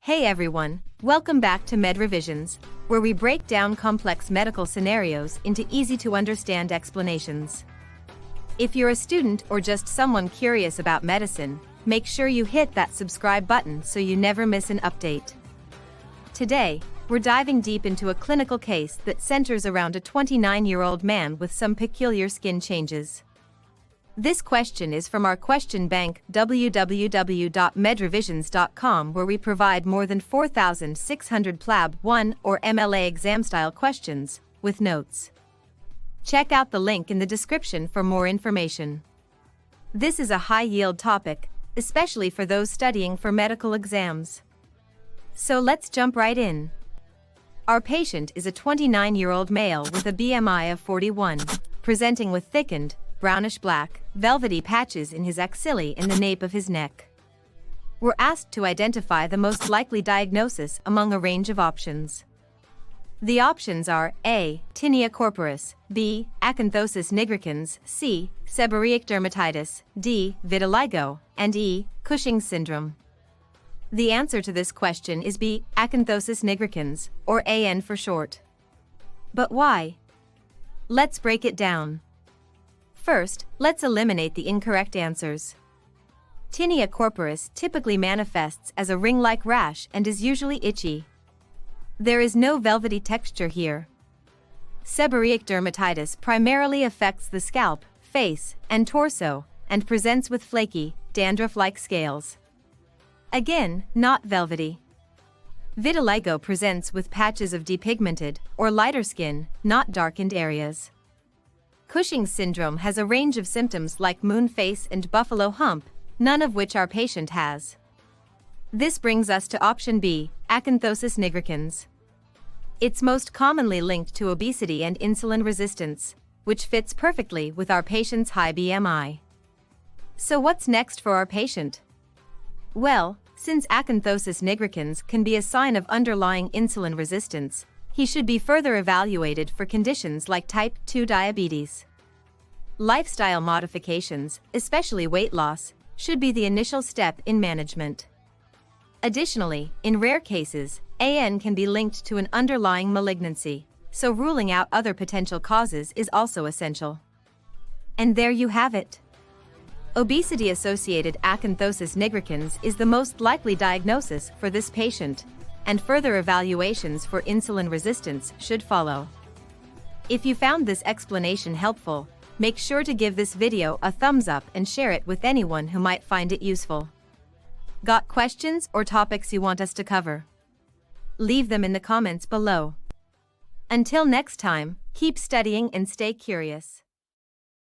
Hey everyone, welcome back to Medrevisions, where we break down complex medical scenarios into easy-to-understand explanations. If you're a student or just someone curious about medicine, make sure you hit that subscribe button so you never miss an update. Today, we're diving deep into a clinical case that centers around a 29-year-old man with some peculiar skin changes. This question is from our question bank www.medrevisions.com, where we provide more than 4,600 PLAB 1 or MLA exam-style questions, with notes. Check out the link in the description for more information. This is a high-yield topic, especially for those studying for medical exams. So let's jump right in. Our patient is a 29-year-old male with a BMI of 41, presenting with thickened, brownish-black, velvety patches in his axillae and the nape of his neck. We're asked to identify the most likely diagnosis among a range of options. The options are A. Tinea corporis, B. Acanthosis nigricans, C. Seborrheic dermatitis, D. Vitiligo, and E. Cushing's syndrome. The answer to this question is B. Acanthosis nigricans, or AN for short. But why? Let's break it down. First, let's eliminate the incorrect answers. Tinea corporis typically manifests as a ring-like rash and is usually itchy. There is no velvety texture here. Seborrheic dermatitis primarily affects the scalp, face, and torso, and presents with flaky, dandruff-like scales. Again, not velvety. Vitiligo presents with patches of depigmented, or lighter skin, not darkened areas. Cushing's syndrome has a range of symptoms like moon face and buffalo hump, none of which our patient has. This brings us to option B, acanthosis nigricans. It's most commonly linked to obesity and insulin resistance, which fits perfectly with our patient's high BMI. So what's next for our patient? Well, since acanthosis nigricans can be a sign of underlying insulin resistance, he should be further evaluated for conditions like type 2 diabetes. Lifestyle modifications, especially weight loss, should be the initial step in management. Additionally, in rare cases, AN can be linked to an underlying malignancy, so ruling out other potential causes is also essential. And there you have it. Obesity-associated acanthosis nigricans is the most likely diagnosis for this patient, and further evaluations for insulin resistance should follow. If you found this explanation helpful, make sure to give this video a thumbs up and share it with anyone who might find it useful. Got questions or topics you want us to cover? Leave them in the comments below. Until next time, keep studying and stay curious.